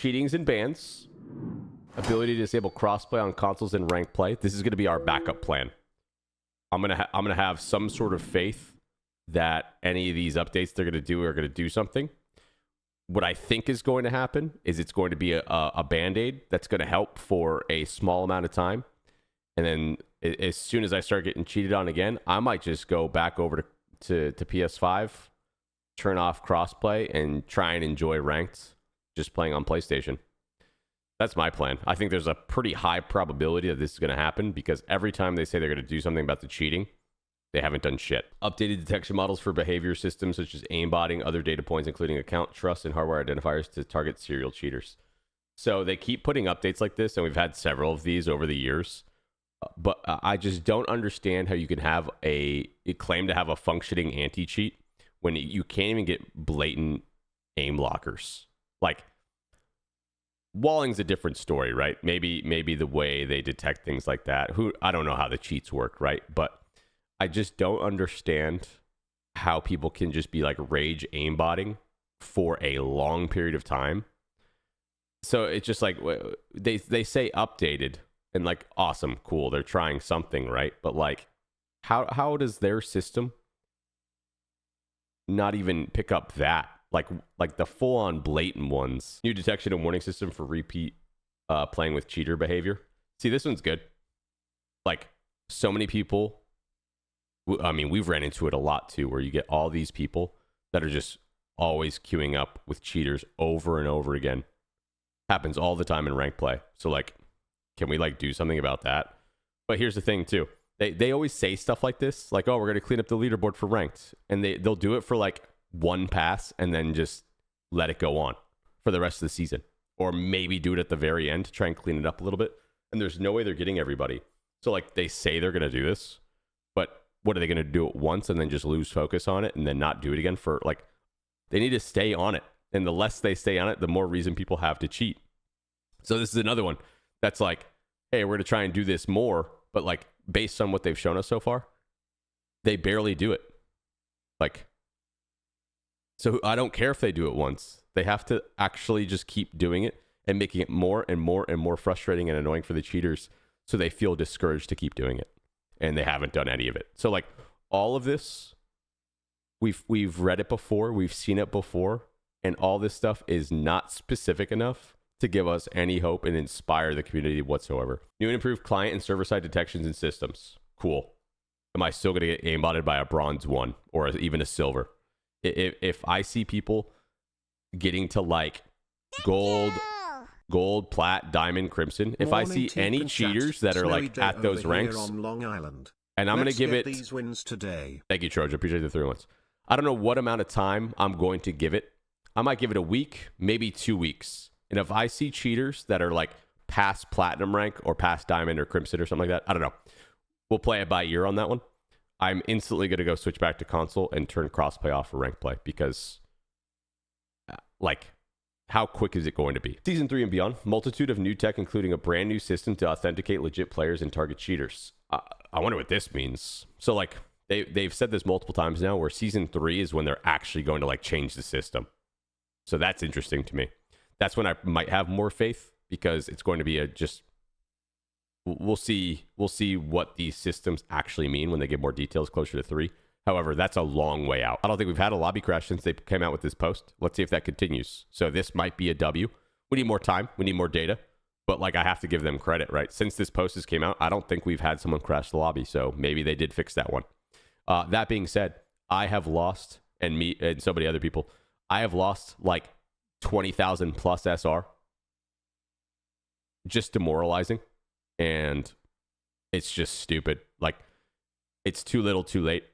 cheatings and bans, ability to disable crossplay on consoles and ranked play. This is going to be our backup plan. I'm gonna have some sort of faith that any of these updates they're gonna do are gonna do something. What I think is going to happen is it's going to be a band-aid that's going to help for a small amount of time, and then as soon as I start getting cheated on again, I might just go back over to PS5, turn off crossplay, and try and enjoy ranked just playing on PlayStation. That's my plan. I think there's a pretty high probability that this is going to happen because every time they say they're going to do something about the cheating, they haven't done shit. Updated detection models for behavior systems such as aimbotting, other data points, including account trust and hardware identifiers to target serial cheaters. So they keep putting updates like this, and we've had several of these over the years. But I just don't understand how you can have you claim to have a functioning anti-cheat when you can't even get blatant aim blockers. Like, walling's a different story, right? Maybe the way they detect things like that. I don't know how the cheats work, right? But I just don't understand how people can just be like rage aimbotting for a long period of time. So it's just like they say updated and like awesome, cool, they're trying something, right? But like how does their system not even pick up that? Like the full-on blatant ones. New detection and warning system for repeat playing with cheater behavior. See, this one's good. Like, so many people, I mean, we've ran into it a lot too, where you get all these people that are just always queuing up with cheaters over and over again. Happens all the time in ranked play. So like, can we like do something about that? But here's the thing too. They always say stuff like this, like, oh, we're going to clean up the leaderboard for ranked. And they'll do it for like one pass and then just let it go on for the rest of the season, or maybe do it at the very end to try and clean it up a little bit. And there's no way they're getting everybody. So like, they say they're going to do this, but what are they going to do it once and then just lose focus on it and then not do it again? For like, they need to stay on it, and the less they stay on it, the more reason people have to cheat. So this is another one that's like, hey, we're going to try and do this more, but like, based on what they've shown us so far, they barely do it. Like, so I don't care if they do it once. They have to actually just keep doing it and making it more and more and more frustrating and annoying for the cheaters, so they feel discouraged to keep doing it. And they haven't done any of it. So like, all of this, we've read it before, we've seen it before, and all this stuff is not specific enough to give us any hope and inspire the community whatsoever. New and improved client and server-side detections and systems. Cool. Am I still going to get aimbotted by a bronze 1 or even a silver? If I see people getting to like gold, plat, diamond, crimson, if I see any cheaters that are like at those ranks, on Long Island, and I'm going to give it these wins today. Thank you, Trojan. Appreciate the 3 ones. I don't know what amount of time I'm going to give it. I might give it a week, maybe 2 weeks. And if I see cheaters that are like past platinum rank or past diamond or crimson or something like that, I don't know. We'll play it by ear on that one. I'm instantly going to go switch back to console and turn crossplay off for ranked play, because like, how quick is it going to be? Season 3 and beyond, multitude of new tech, including a brand new system to authenticate legit players and target cheaters. I wonder what this means. So like, they've said this multiple times now, where season 3 is when they're actually going to like change the system. So that's interesting to me. That's when I might have more faith, because it's going to be we'll see what these systems actually mean when they get more details closer to 3. However, that's a long way out. I don't think we've had a lobby crash since they came out with this post. Let's see if that continues. So this might be a W. We need more time. We need more data. But like, I have to give them credit, right? Since this post has came out, I don't think we've had someone crash the lobby. So maybe they did fix that one. That being said, I have lost, and me and so many other people, I have lost like 20,000 plus SR. Just demoralizing. And it's just stupid. Like, it's too little too late.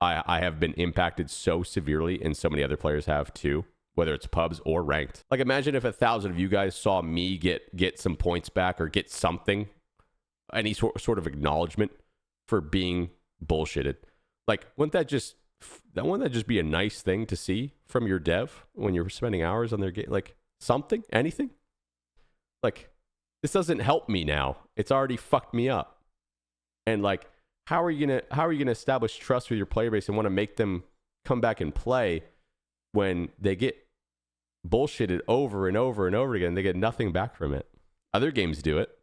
I have been impacted so severely, and so many other players have too, whether it's pubs or ranked. Like, imagine if 1,000 of you guys saw me get some points back, or get something, any sort of acknowledgement for being bullshitted. Like, wouldn't that just be a nice thing to see from your dev when you're spending hours on their game? Like, something, anything? Like, this doesn't help me now. It's already fucked me up. And like, how are you gonna establish trust with your player base and want to make them come back and play when they get bullshitted over and over and over again. They get nothing back from it. Other games do it.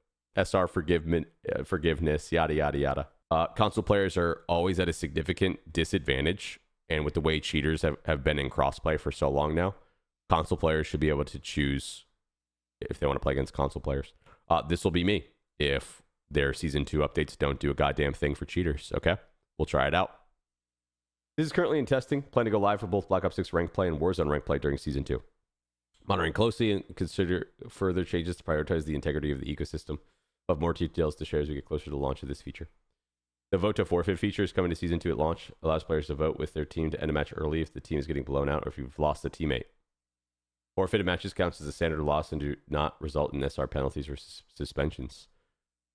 Forgiveness, yada, yada, yada. Console players are always at a significant disadvantage. And with the way cheaters have been in crossplay for so long now, console players should be able to choose if they want to play against console players. This will be me if their Season 2 updates don't do a goddamn thing for cheaters, okay? We'll try it out. This is currently in testing. Plan to go live for both Black Ops 6 ranked play and Warzone ranked play during Season 2. Monitoring closely and consider further changes to prioritize the integrity of the ecosystem. We'll have more details to share as we get closer to the launch of this feature. The vote to forfeit feature is coming to Season 2 at launch. Allows players to vote with their team to end a match early if the team is getting blown out or if you've lost a teammate. Forfeited matches counts as a standard loss and do not result in SR penalties or suspensions.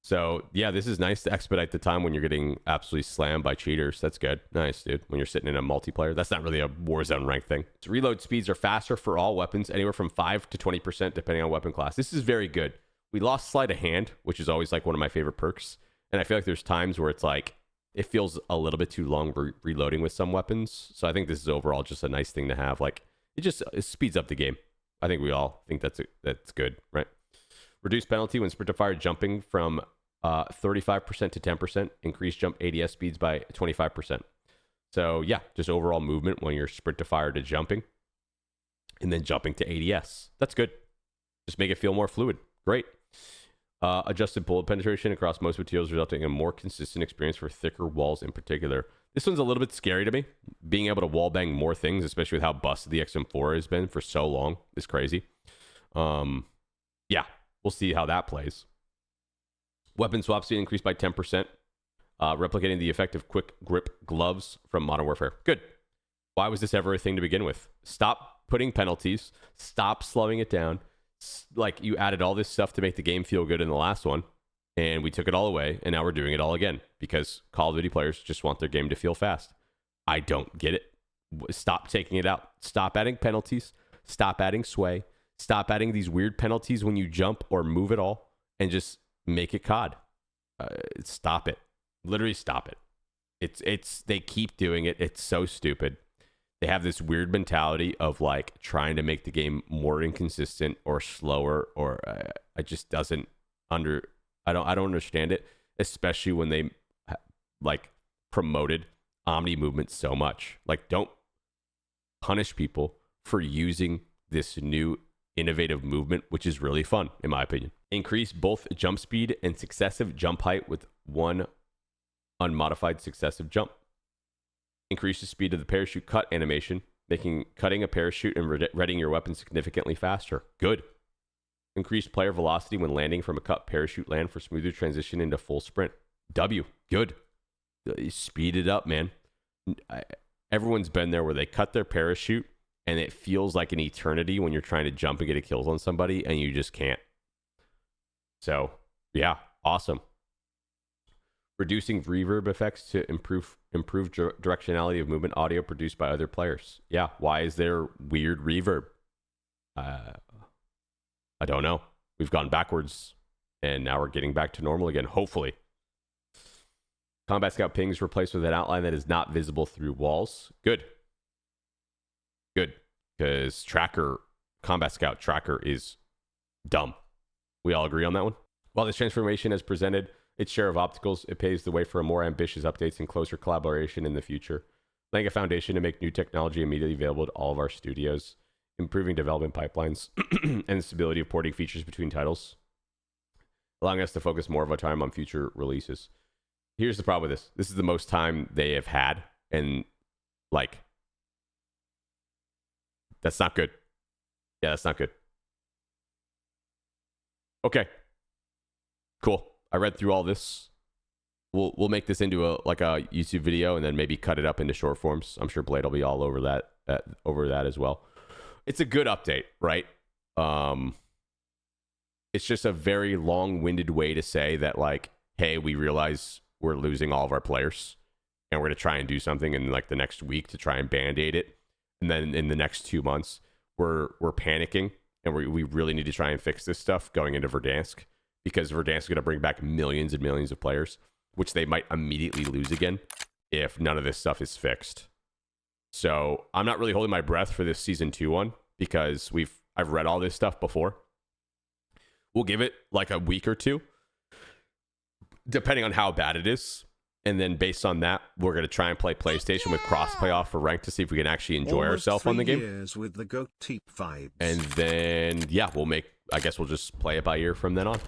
So, yeah, this is nice to expedite the time when you're getting absolutely slammed by cheaters. That's good. Nice, dude. When you're sitting in a multiplayer. That's not really a Warzone rank thing. So reload speeds are faster for all weapons, anywhere from 5 to 20% depending on weapon class. This is very good. We lost sleight of hand, which is always like one of my favorite perks. And I feel like there's times where it's like, it feels a little bit too long reloading with some weapons. So I think this is overall just a nice thing to have. Like, it speeds up the game. I think we all think that's good, right? Reduce penalty when sprint to fire jumping from 35% to 10%. Increase jump ADS speeds by 25%. So yeah, just overall movement when you're sprint to fire to jumping. And then jumping to ADS. That's good. Just make it feel more fluid. Great. Adjusted bullet penetration across most materials, resulting in a more consistent experience for thicker walls in particular. This one's a little bit scary to me. Being able to wall bang more things, especially with how busted the XM4 has been for so long, is crazy. Yeah, we'll see how that plays. Weapon swap speed increased by 10%, replicating the effective quick grip gloves from Modern Warfare. Good. Why was this ever a thing to begin with? Stop putting penalties. Stop slowing it down. Like, you added all this stuff to make the game feel good in the last one, and we took it all away, and now we're doing it all again because Call of Duty players just want their game to feel fast. I don't get it. Stop taking it out. Stop adding penalties. Stop adding sway. Stop adding these weird penalties when you jump or move at all, and just make it COD. Stop it. Literally stop it. They keep doing it. It's so stupid. They have this weird mentality of like trying to make the game more inconsistent or slower, or it just doesn't I don't understand it, especially when they like promoted Omni movement so much. Like, don't punish people for using this new innovative movement, which is really fun in my opinion. Increase both jump speed and successive jump height with one unmodified successive jump. Increase the speed of the parachute cut animation, making cutting a parachute and readying your weapon significantly faster. Good. Increase player velocity when landing from a cut parachute land for smoother transition into full sprint. W. Good. Speed it up, man. Everyone's been there where they cut their parachute and it feels like an eternity when you're trying to jump and get a kill on somebody and you just can't. So, yeah, awesome. Reducing reverb effects to improve directionality of movement audio produced by other players. Yeah, why is there weird reverb? I don't know. We've gone backwards, and now we're getting back to normal again, hopefully. Combat Scout pings replaced with an outline that is not visible through walls. Good. Good, because Combat Scout tracker is dumb. We all agree on that one? While this transformation has presented its share of obstacles, it paves the way for a more ambitious updates and closer collaboration in the future, laying a foundation to make new technology immediately available to all of our studios, improving development pipelines and the stability of porting features between titles, allowing us to focus more of our time on future releases. Here's the problem with this. This is the most time they have had, and like, that's not good. Yeah, that's not good. Okay. Cool. I read through all this. We'll make this into a YouTube video and then maybe cut it up into short forms. I'm sure Blade will be all over that as well. It's a good update, right? It's just a very long-winded way to say that, like, hey, we realize we're losing all of our players and we're going to try and do something in like the next week to try and band-aid it. And then in the next 2 months, we're panicking and we really need to try and fix this stuff going into Verdansk, because Verdansk is going to bring back millions and millions of players, which they might immediately lose again if none of this stuff is fixed. So I'm not really holding my breath for this Season 2 one, because I've read all this stuff before. We'll give it like a week or two, depending on how bad it is. And then based on that, we're going to try and play PlayStation with cross-play off for rank to see if we can actually enjoy ourselves on the game. With the GOAT TeeP vibes. And then, yeah, I guess we'll just play it by ear from then on.